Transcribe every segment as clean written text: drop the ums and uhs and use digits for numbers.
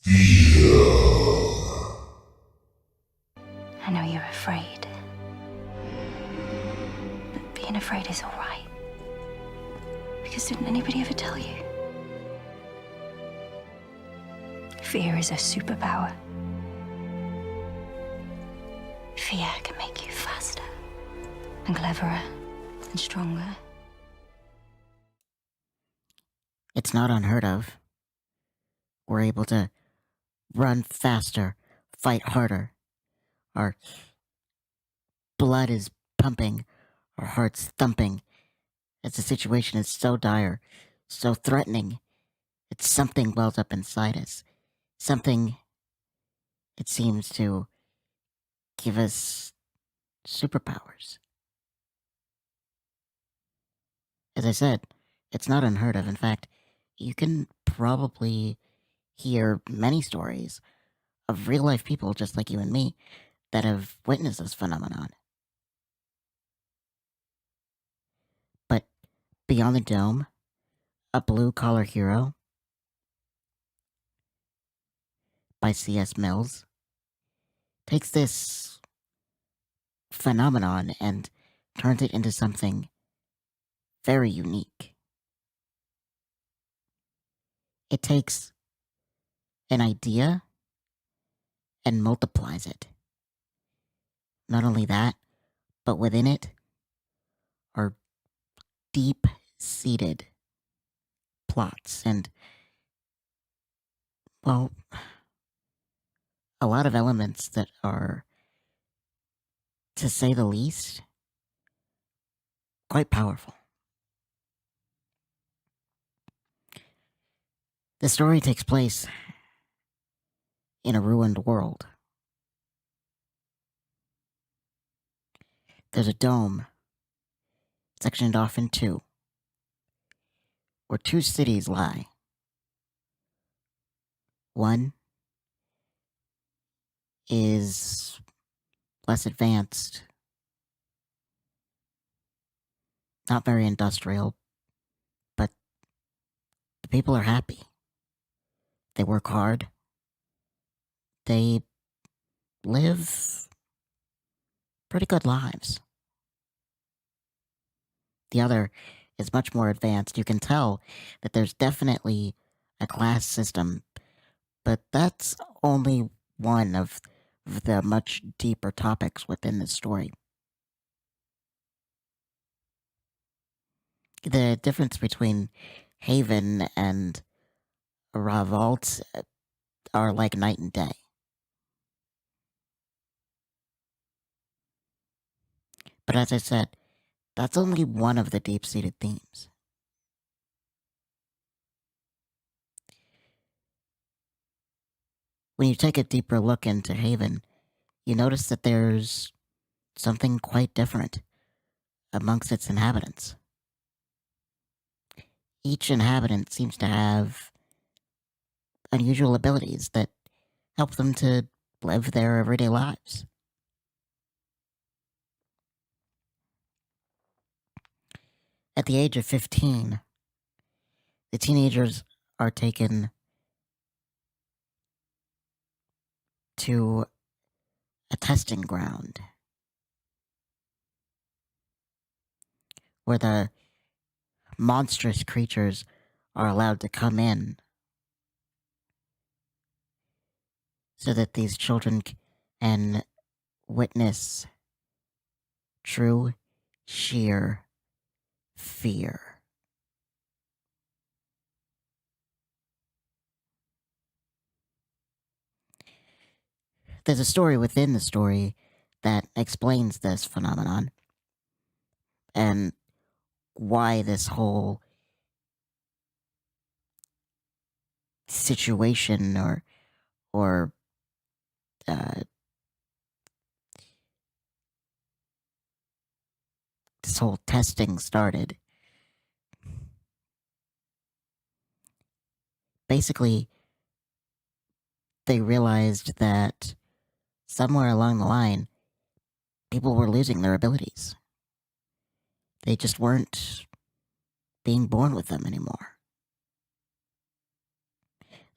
I know you're afraid. But being afraid is alright. Because didn't anybody ever tell you? Fear is a superpower. Fear can make you faster and cleverer and stronger. It's not unheard of. We're able to run faster, fight harder. Our blood is pumping, our heart's thumping, as the situation is so dire, so threatening. It's something wells up inside us. Something, it seems, to give us superpowers. As I said, it's not unheard of. In fact, you can probably hear many stories of real-life people just like you and me that have witnessed this phenomenon. But Beyond the Dome, A Blue-Collar Hero by C.S. Mills takes this phenomenon and turns it into something very unique. It takes an idea and multiplies it. Not only that, but within it are deep-seated plots and, well, a lot of elements that are, to say the least, quite powerful. The story takes place in a ruined world. There's a dome sectioned off in two, where two cities lie. One is less advanced, not very industrial, but the people are happy. They work hard. They live pretty good lives. The other is much more advanced. You can tell that there's definitely a class system, but that's only one of the much deeper topics within the story. The difference between Haven and Revolt are like night and day. But as I said, that's only one of the deep-seated themes. When you take a deeper look into Haven, you notice that there's something quite different amongst its inhabitants. Each inhabitant seems to have unusual abilities that help them to live their everyday lives. At the age of 15, the teenagers are taken to a testing ground where the monstrous creatures are allowed to come in so that these children can witness true, sheer fear. There's a story within the story that explains this phenomenon and why this whole situation or this whole testing started. Basically, they realized that somewhere along the line, people were losing their abilities. They just weren't being born with them anymore.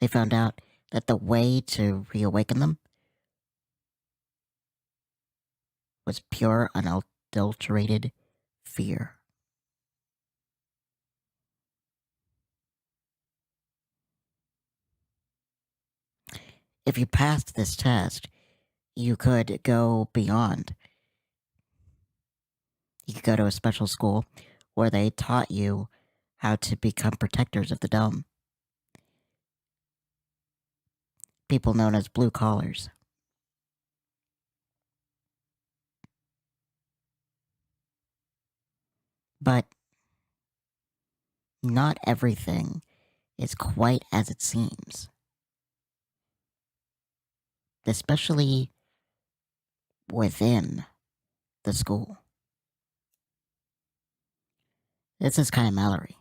They found out that the way to reawaken them was pure, unadulterated fear. If you passed this test, you could go beyond. You could go to a special school where they taught you how to become protectors of the dome. People known as blue collars. But not everything is quite as it seems. Especially within the school. This is kind of Mallory.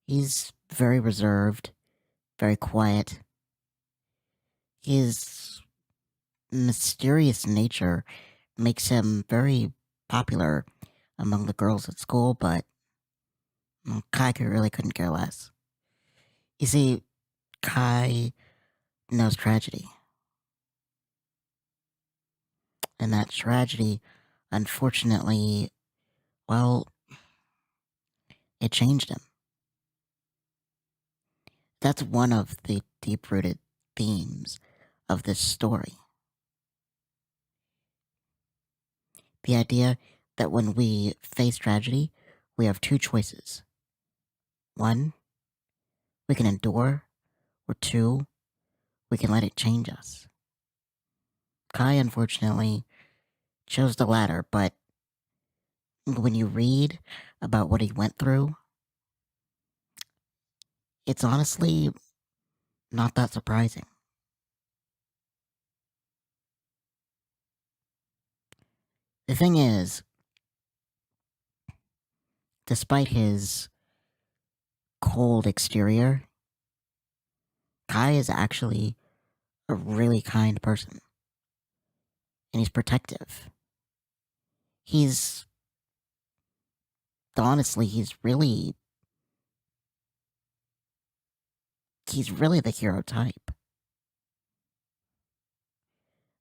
He's very reserved, very quiet. His mysterious nature makes him very popular among the girls at school, but Kai really couldn't care less. You see, Kai knows tragedy. And that tragedy, unfortunately, well, it changed him. That's one of the deep-rooted themes of this story. The idea that when we face tragedy, we have two choices. One, we can endure, or two, we can let it change us. Kai, unfortunately, chose the latter, but when you read about what he went through, it's honestly not that surprising. The thing is, despite his cold exterior, Kai is actually a really kind person. And he's protective. Honestly, he's really the hero type.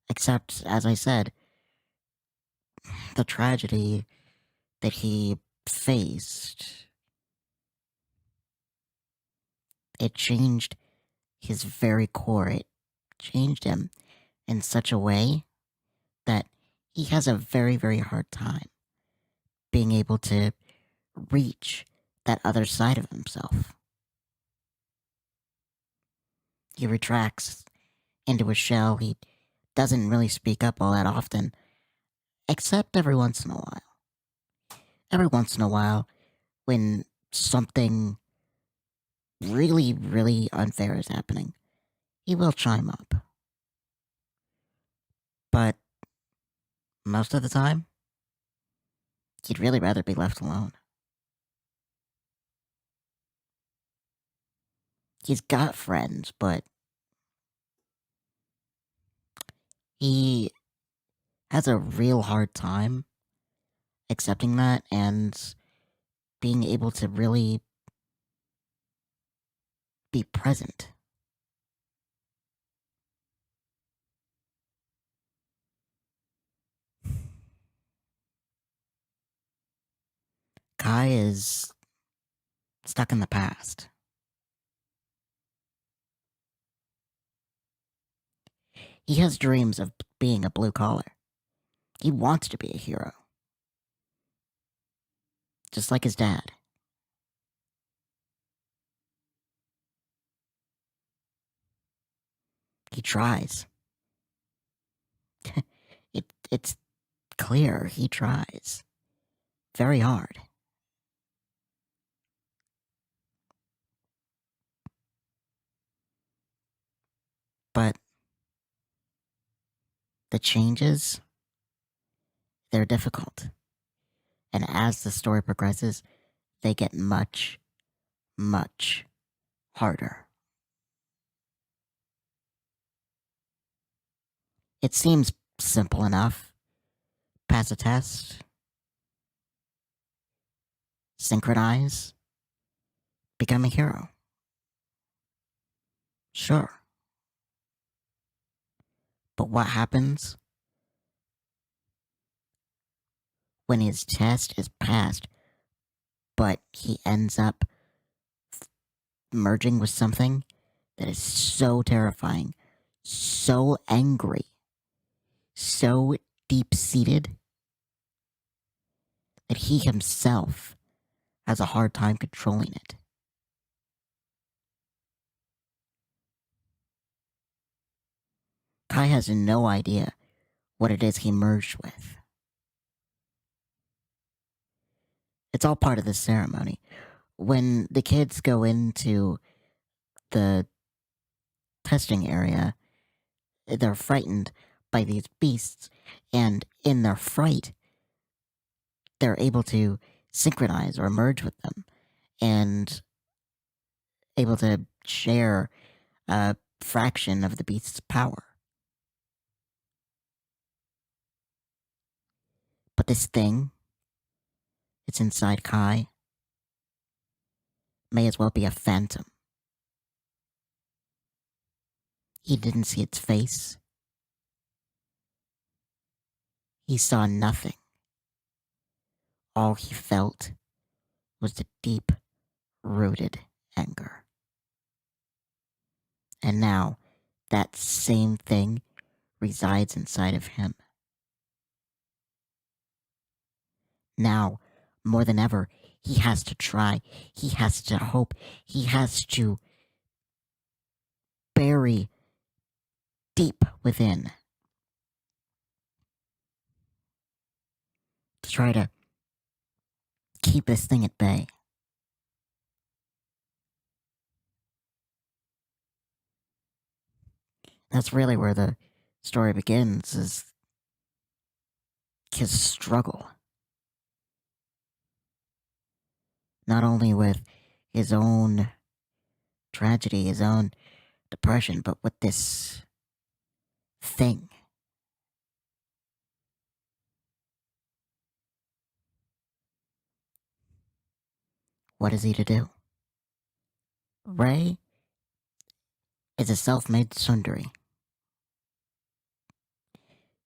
Except, as I said, the tragedy that he faced, it changed his very core. It changed him in such a way that he has a very, very hard time being able to reach that other side of himself. He retracts into his shell. He doesn't really speak up all that often, except every once in a while. Every once in a while, when something really, really unfair is happening, he will chime up. But most of the time, he'd really rather be left alone. He's got friends, but he has a real hard time accepting that and being able to really be present. Kai is stuck in the past. He has dreams of being a blue collar. He wants to be a hero. Just like his dad. He tries. It's clear he tries. Very hard. But the changes, they're difficult. And as the story progresses, they get much, much harder. It seems simple enough. Pass a test, synchronize, become a hero. Sure. But what happens when his test is passed, but he ends up merging with something that is so terrifying, so angry, so deep-seated, that he himself has a hard time controlling it. Kai has no idea what it is he merged with. It's all part of the ceremony. When the kids go into the testing area, they're frightened by these beasts, and in their fright, they're able to synchronize or merge with them, and able to share a fraction of the beast's power. But this thing, it's inside Kai, may as well be a phantom. He didn't see its face. He saw nothing. All he felt was the deep-rooted anger. And now, that same thing resides inside of him. Now, more than ever, he has to try. He has to hope. He has to bury deep within to try to keep this thing at bay. That's really where the story begins, is his struggle. Not only with his own tragedy, his own depression, but with this thing. What is he to do? Ray is a self-made tsundere.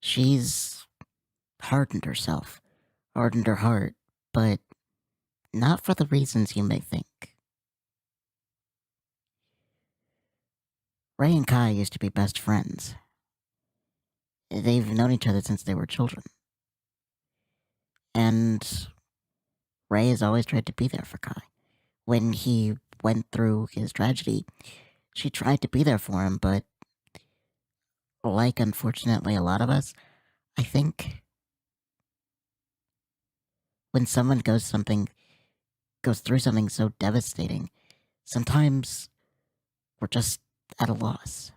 She's hardened herself, hardened her heart, but not for the reasons you may think. Ray and Kai used to be best friends. They've known each other since they were children. And Ray has always tried to be there for Kai. When he went through his tragedy, she tried to be there for him, but like, unfortunately, a lot of us, I think when someone goes through something so devastating, sometimes we're just at a loss.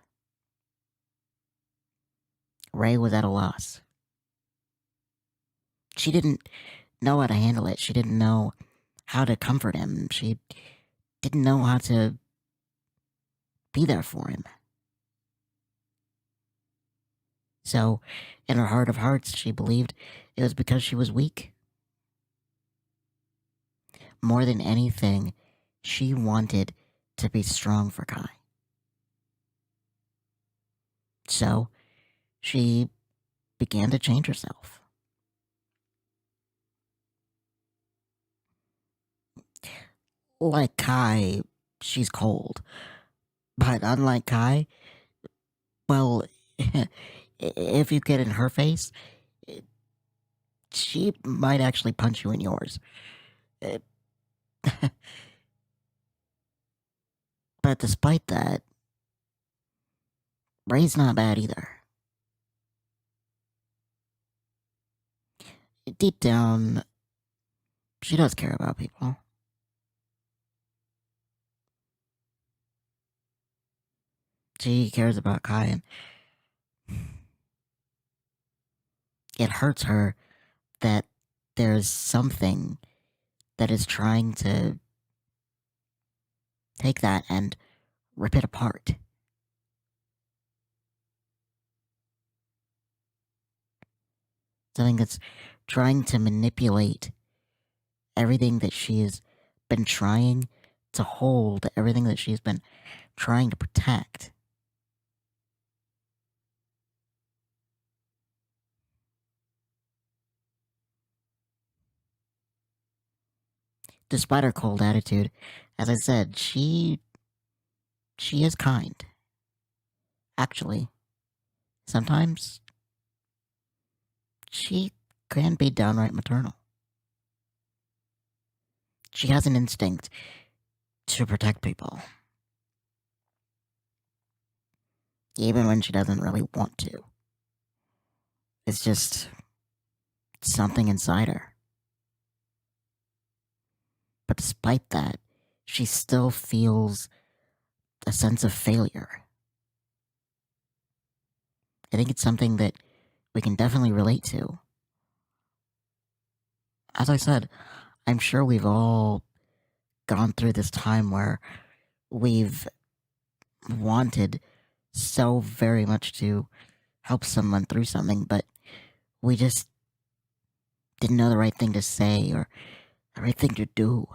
Ray was at a loss. She didn't know how to handle it. She didn't know how to comfort him. She didn't know how to be there for him. So, in her heart of hearts, she believed it was because she was weak. More than anything, she wanted to be strong for Kai. So, she began to change herself. Like Kai, she's cold. But unlike Kai, well, if you get in her face, she might actually punch you in yours. But despite that, Ray's not bad either. Deep down, she does care about people. She cares about Kai, and it hurts her that there's something that is trying to take that and rip it apart. Something that's trying to manipulate everything that she has been trying to hold everything that she's been trying to protect. Despite her cold attitude, as I said, she is kind. Actually, sometimes she can be downright maternal. She has an instinct to protect people, even when she doesn't really want to. It's just something inside her. But despite that, she still feels a sense of failure. I think it's something that we can definitely relate to. As I said, I'm sure we've all gone through this time where we've wanted so very much to help someone through something, but we just didn't know the right thing to say or the right thing to do.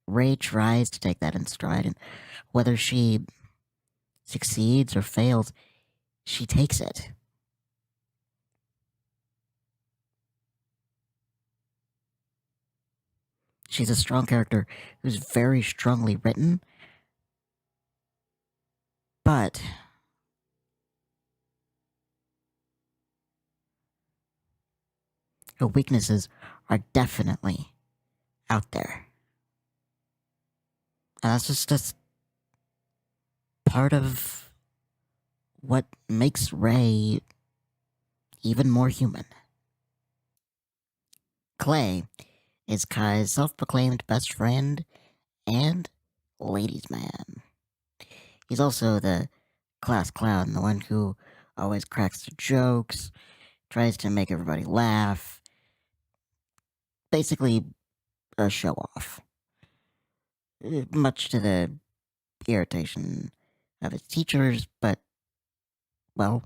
Ray tries to take that in stride, and whether she succeeds or fails, she takes it. She's a strong character who's very strongly written, but her weaknesses are definitely out there. And that's just part of what makes Ray even more human. Clay is Kai's self-proclaimed best friend and ladies' man. He's also the class clown, the one who always cracks the jokes, tries to make everybody laugh. Basically, a show-off. Much to the irritation of his teachers, but, well,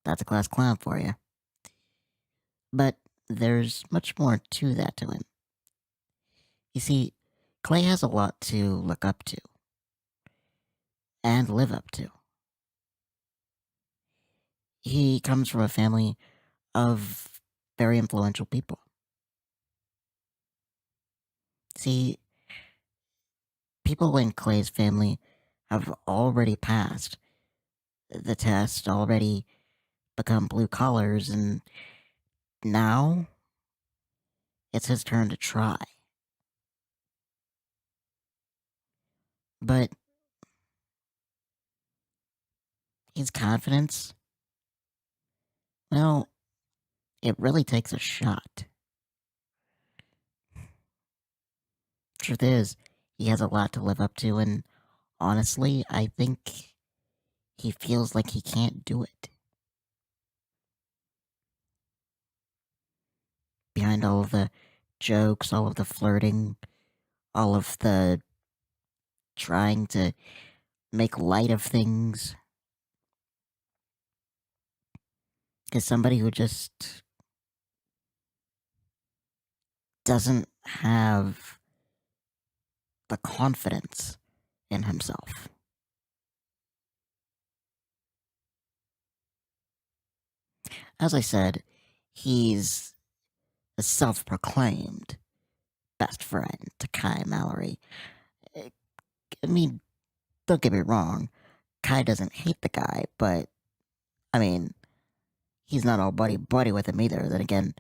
that's a class clown for you. But there's much more to that to him. You see, Clay has a lot to look up to and live up to. He comes from a family of very influential people. See, people in Clay's family have already passed the test, already become blue collars, and now it's his turn to try. But his confidence, well, it really takes a shot. Truth is, he has a lot to live up to, and honestly, I think he feels like he can't do it. Behind all of the jokes, all of the flirting, all of the trying to make light of things, is somebody who just doesn't have the confidence in himself. As I said, he's a self-proclaimed best friend to Kai Mallory. I mean, don't get me wrong, Kai doesn't hate the guy, but, I mean, he's not all buddy-buddy with him either. Then again,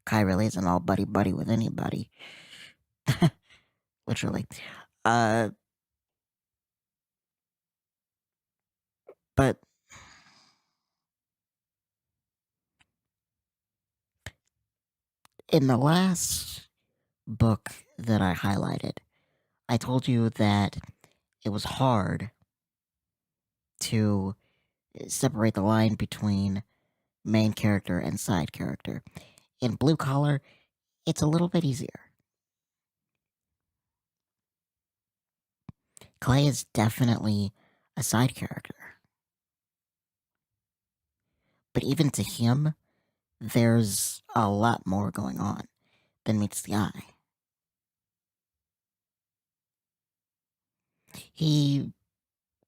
Kai really isn't all buddy-buddy with anybody. Literally. But in the last book that I highlighted, I told you that it was hard to separate the line between main character and side character. In Blue Collar, it's a little bit easier. Clay is definitely a side character. But even to him, there's a lot more going on than meets the eye. He,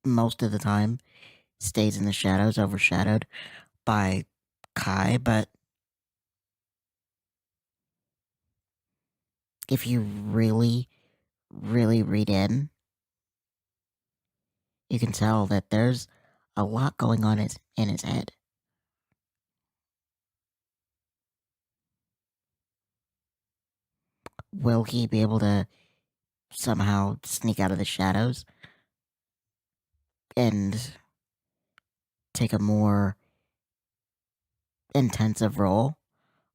most of the time, stays in the shadows, overshadowed by Kai, but if you really, really read in, you can tell that there's a lot going on in his head. Will he be able to somehow sneak out of the shadows and take a more intensive role?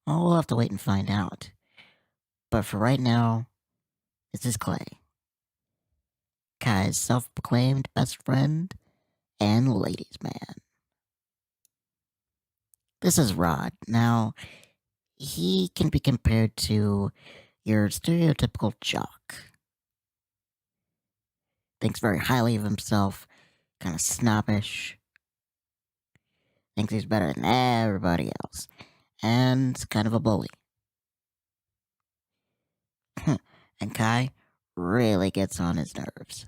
Well, we'll have to wait and find out. But for right now, this is Clay, Kai's self-proclaimed best friend and ladies' man. This is Rod. Now, he can be compared to your stereotypical jock. Thinks very highly of himself, kind of snobbish, thinks he's better than everybody else, and kind of a bully. And Kai really gets on his nerves.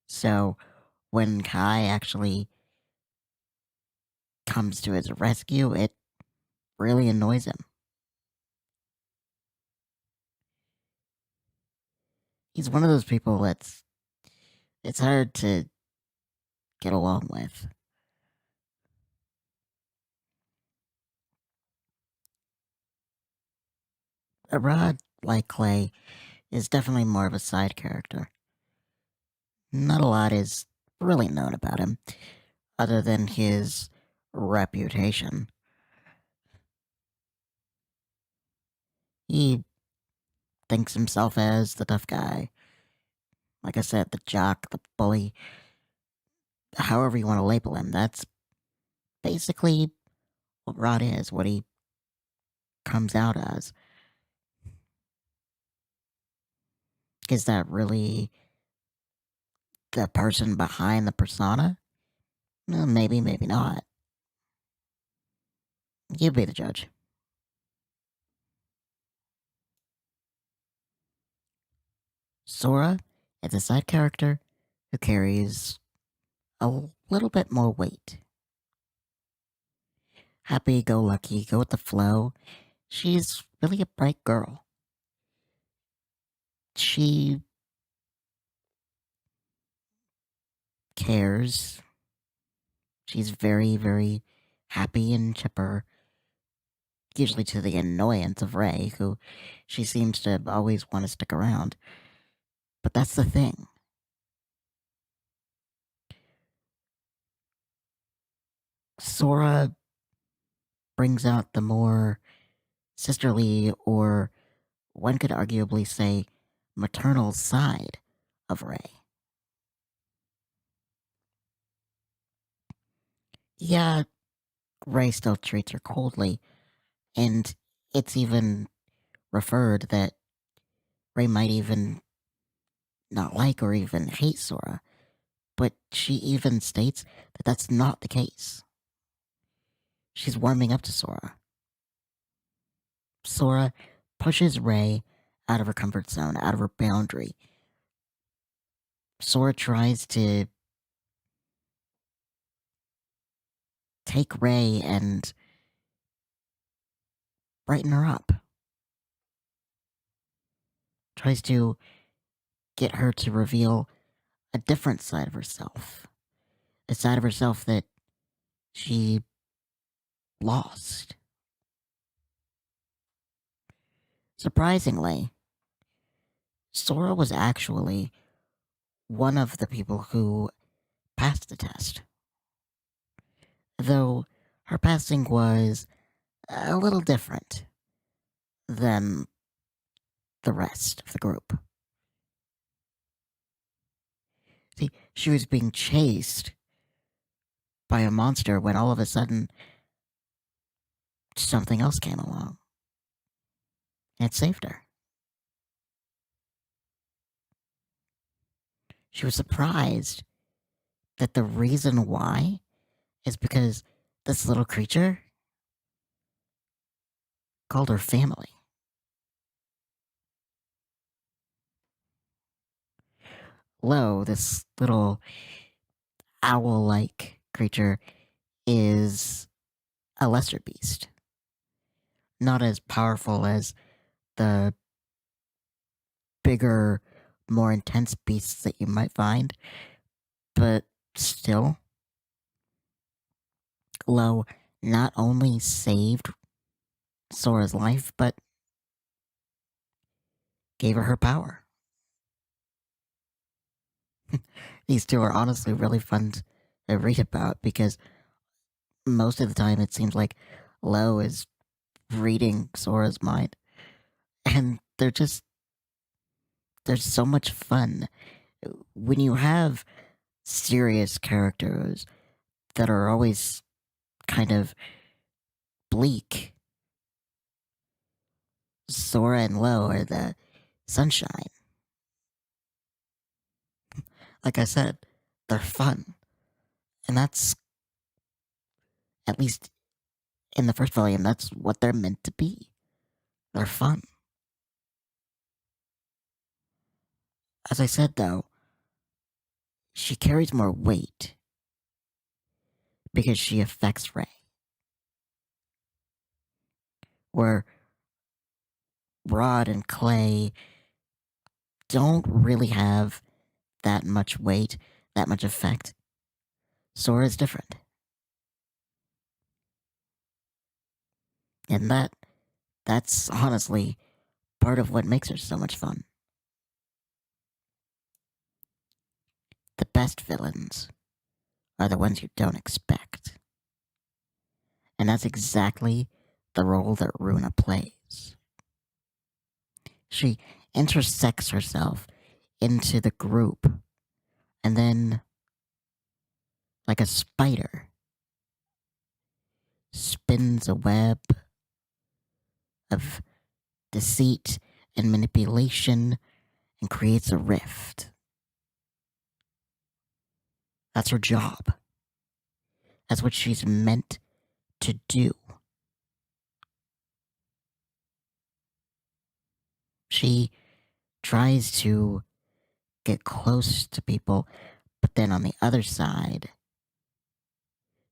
So, when Kai actually comes to his rescue, it really annoys him. He's one of those people it's hard to get along with. Rod, like Clay, is definitely more of a side character. Not a lot is really known about him, other than his reputation. He thinks himself as the tough guy. Like I said, the jock, the bully, however you want to label him, that's basically what Rod is, what he comes out as. Is that really the person behind the persona? Well, maybe, maybe not. You be the judge. Sora is a side character who carries a little bit more weight. Happy go lucky, go with the flow. She's really a bright girl. She cares. She's very, very happy and chipper, usually to the annoyance of Ray, who she seems to always want to stick around. But that's the thing. Sora brings out the more sisterly, or one could arguably say maternal side of Ray. Yeah, Ray still treats her coldly, and it's even referred that Ray might even not like or even hate Sora, but she even states that that's not the case. She's warming up to Sora. Sora pushes Ray out of her comfort zone, out of her boundary. Sora tries to take Ray and brighten her up. Tries to get her to reveal a different side of herself. A side of herself that she lost. Surprisingly, Sora was actually one of the people who passed the test. Though her passing was a little different than the rest of the group. See, she was being chased by a monster when all of a sudden something else came along. It saved her. She was surprised that the reason why is because this little creature called her family. Lo, this little owl-like creature, is a lesser beast. Not as powerful as the bigger, more intense beasts that you might find, but still, Lo not only saved Sora's life, but gave her power. These two are honestly really fun to read about because most of the time it seems like Lo is reading Sora's mind. And there's so much fun. When you have serious characters that are always kind of bleak, Sora and Lo are the sunshine. Like I said, they're fun. And that's, at least in the first volume, that's what they're meant to be. They're fun. As I said, though, she carries more weight because she affects Ray. Where Rod and Clay don't really have that much weight, that much effect. Sora's different. And that's honestly part of what makes her so much fun. The best villains are the ones you don't expect. And that's exactly the role that Runa plays. She intersects herself into the group, and then, like a spider, spins a web of deceit and manipulation and creates a rift. That's her job. That's what she's meant to do. She tries to get close to people, but then on the other side,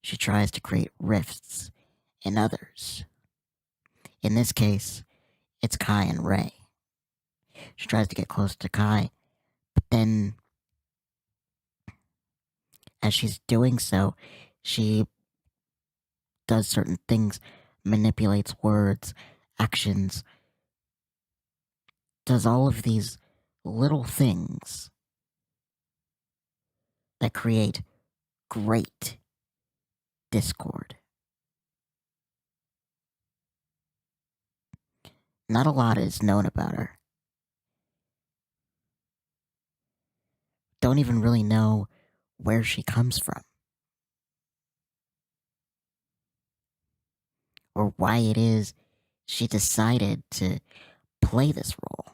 she tries to create rifts in others. In this case, it's Kai and Ray. She tries to get close to Kai, but then, as she's doing so, she does certain things, manipulates words, actions, does all of these little things that create great discord. Not a lot is known about her. Don't even really know where she comes from. Or why it is she decided to play this role.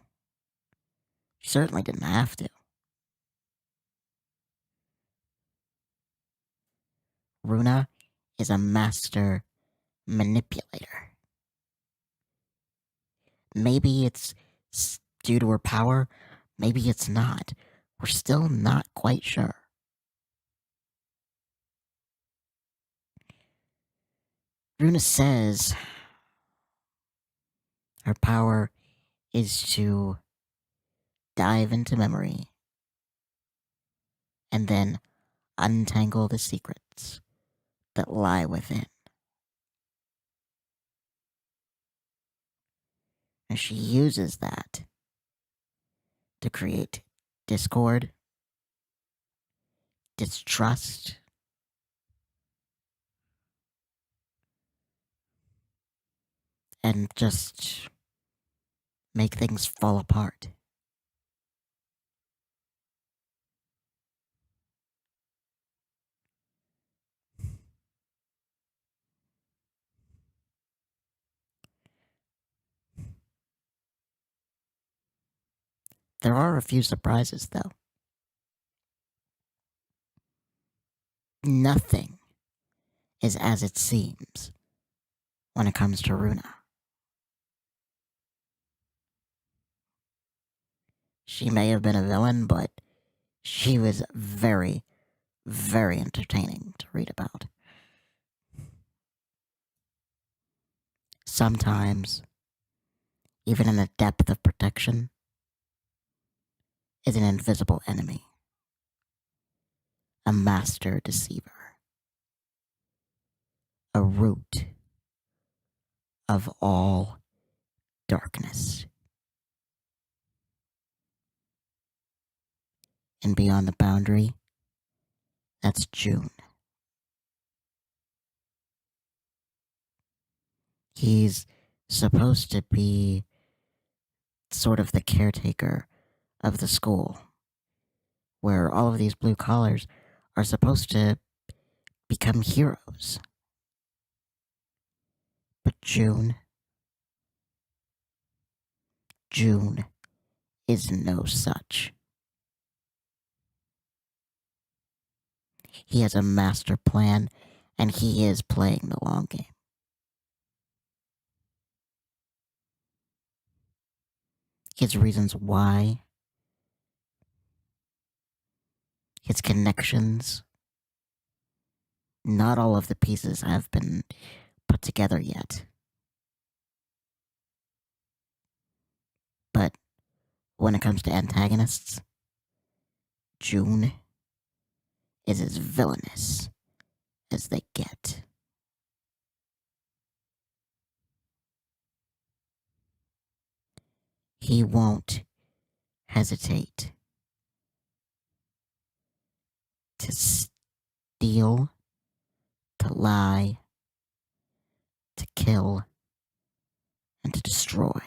She certainly didn't have to. Runa is a master manipulator. Maybe it's due to her power, maybe it's not. We're still not quite sure. Runa says her power is to dive into memory and then untangle the secrets that lie within. And she uses that to create discord, distrust, and just make things fall apart. There are a few surprises, though. Nothing is as it seems when it comes to Runa. She may have been a villain, but she was very, very entertaining to read about. Sometimes, even in the depth of protection, is an invisible enemy, a master deceiver, a root of all darkness. And beyond the boundary, that's June. He's supposed to be sort of the caretaker of the school, where all of these blue collars are supposed to become heroes. But June is no such. He has a master plan, and he is playing the long game. His reasons why, his connections, not all of the pieces have been put together yet. But when it comes to antagonists, June is as villainous as they get. He won't hesitate to steal, to lie, to kill, and to destroy.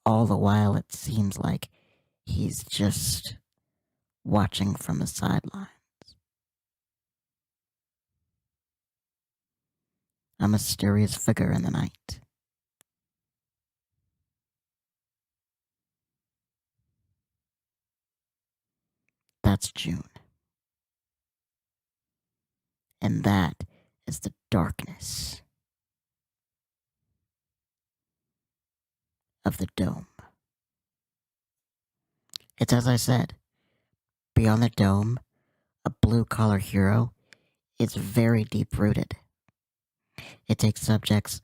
All the while, it seems like he's just watching from the sidelines. A mysterious figure in the night. That's June. And that is the darkness of the dome. It's as I said, beyond the dome, a blue-collar hero is very deep-rooted. It takes subjects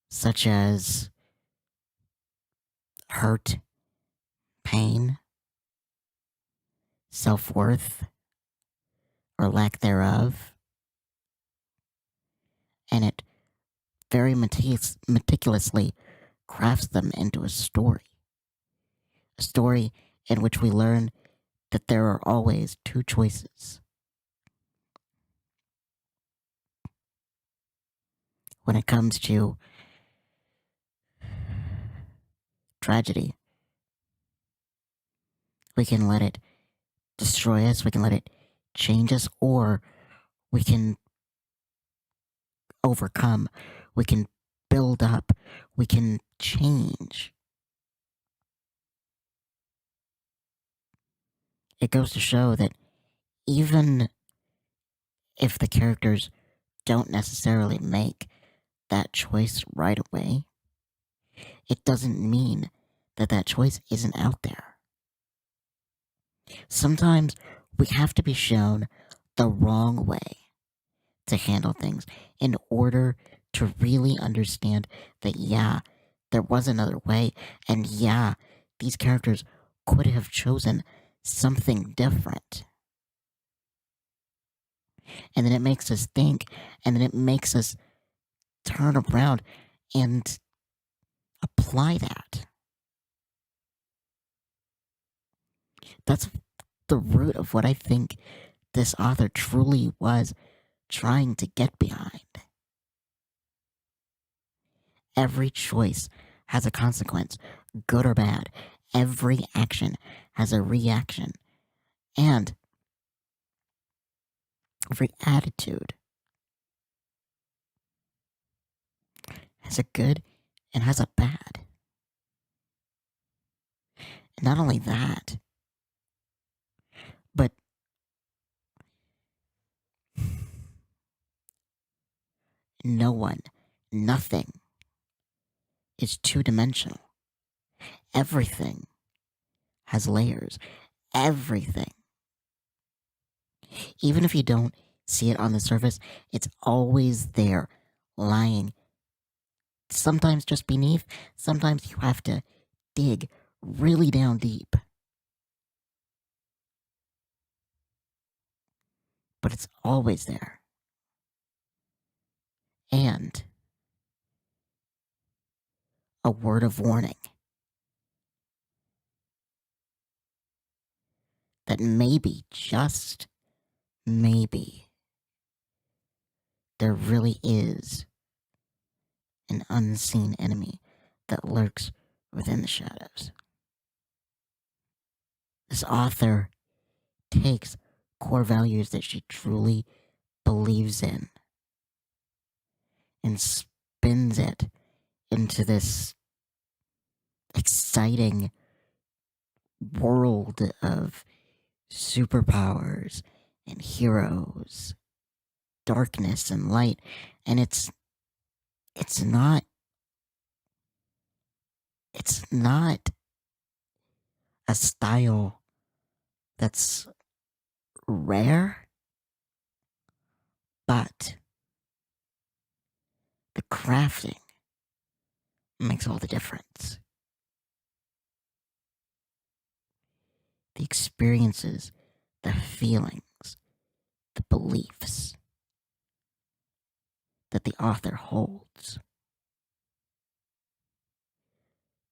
such as hurt, pain, self-worth, or lack thereof, and it very meticulously crafts them into a story. A story in which we learn that there are always two choices. When it comes to tragedy, we can let it destroy us, we can let it change us, or we can overcome, we can build up, we can change. It goes to show that even if the characters don't necessarily make that choice right away, it doesn't mean that that choice isn't out there. Sometimes we have to be shown the wrong way to handle things in order to really understand that, yeah, there was another way, and yeah, these characters could have chosen something different. And then it makes us think, and then it makes us turn around and apply that. That's the root of what I think this author truly was trying to get behind. Every choice has a consequence, good or bad. Every action has a reaction. And every attitude has a good and has a bad. Not only that, but no one, nothing is two-dimensional. Everything has layers. Everything. Even if you don't see it on the surface, it's always there, lying. Sometimes just beneath, sometimes you have to dig really down deep. But it's always there. And a word of warning that maybe, just maybe, there really is an unseen enemy that lurks within the shadows. This author takes core values that she truly believes in and spins it into this exciting world of superpowers and heroes, darkness and light, and it's not a style that's rare, but the crafting makes all the difference. The experiences, the feelings, the beliefs that the author holds.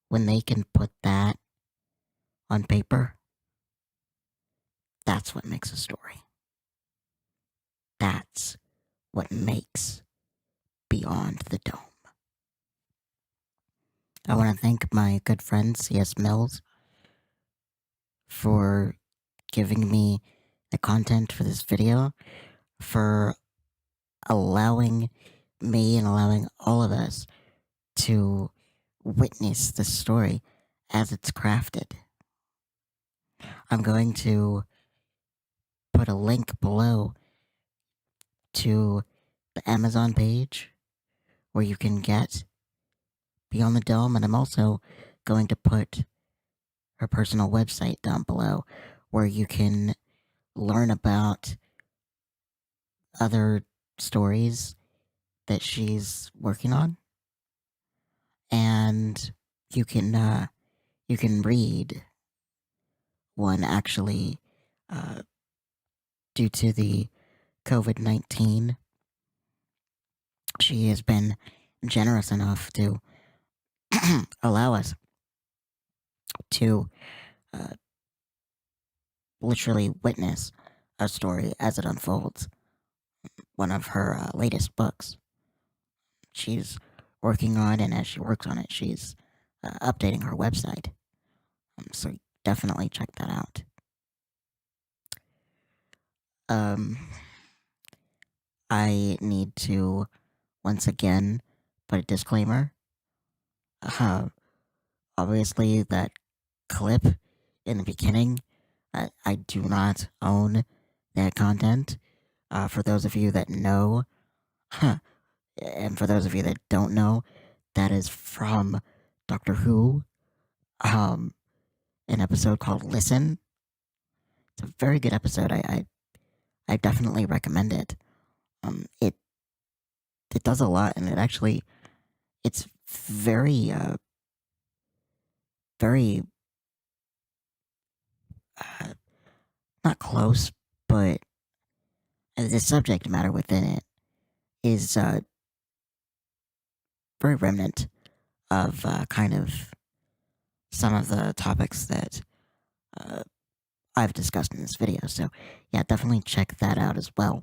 When they can put that on paper, that's what makes a story. That's what makes Beyond the Dome. I want to thank my good friend C.S Mills for giving me the content for this video, for allowing me and allowing all of us to witness the story as it's crafted. I'm going to put a link below to the Amazon page where you can get Beyond the Dome, and I'm also going to put her personal website down below where you can learn about other stories that she's working on, and you can read one actually due to the COVID-19. She has been generous enough to allow us to literally witness a story as it unfolds. One of her latest books she's working on, and as she works on it, she's updating her website. So definitely check that out. I need to once again put a disclaimer. Obviously, that clip in the beginning, I do not own that content. For those of you that know, and for those of you that don't know, that is from Doctor Who, an episode called Listen. It's a very good episode. I definitely recommend it. It does a lot, and it's very very not close, but the subject matter within it is very remnant of kind of some of the topics that I've discussed in this video. So yeah, definitely check that out as well.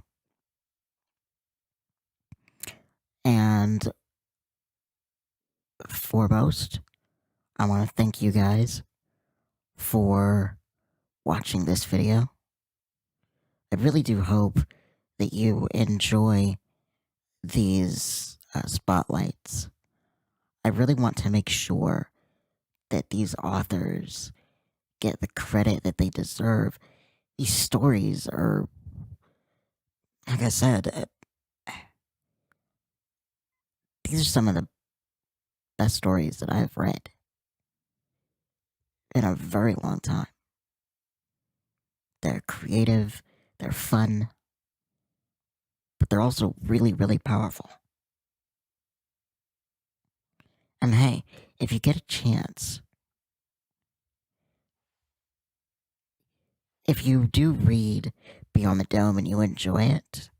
And foremost, I want to thank you guys for watching this video. I really do hope that you enjoy these spotlights. I really want to make sure that these authors get the credit that they deserve. These stories are, like I said, these are some of the best stories that I've read in a very long time. They're creative, they're fun, but they're also really, really powerful. And hey, if you get a chance, if you do read Beyond the Dome and you enjoy it,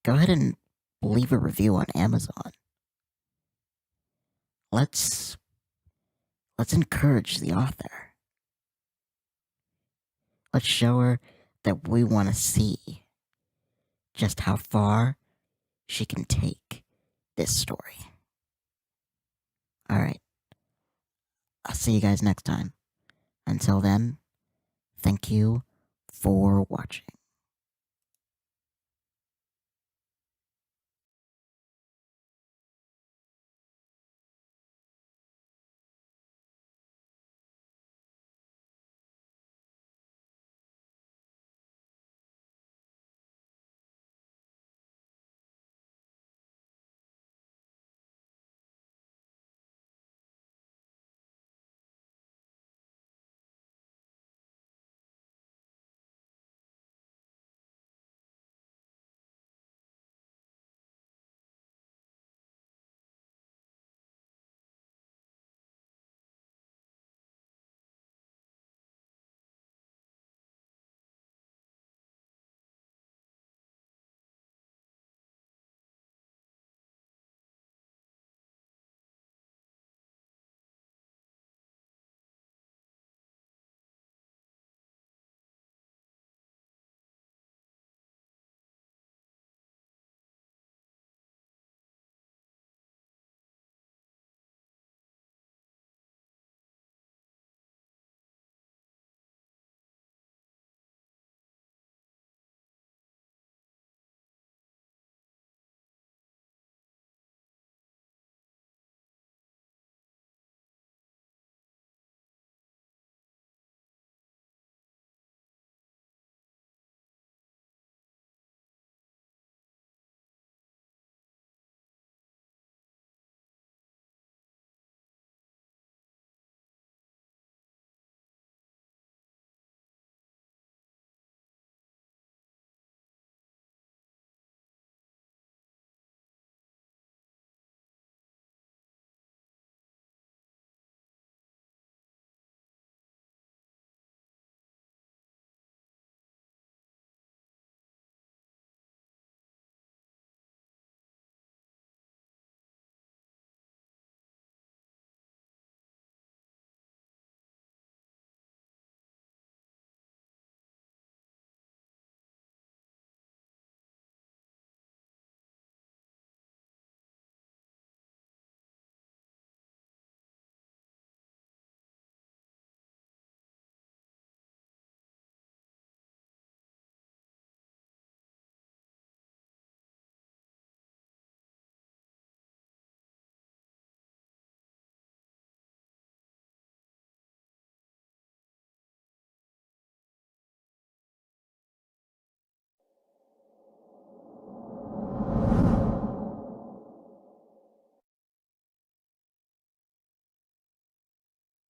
go ahead and leave a review on Amazon. Let's encourage the author. Let's show her that we want to see just how far she can take this story. Alright, I'll see you guys next time. Until then, thank you for watching.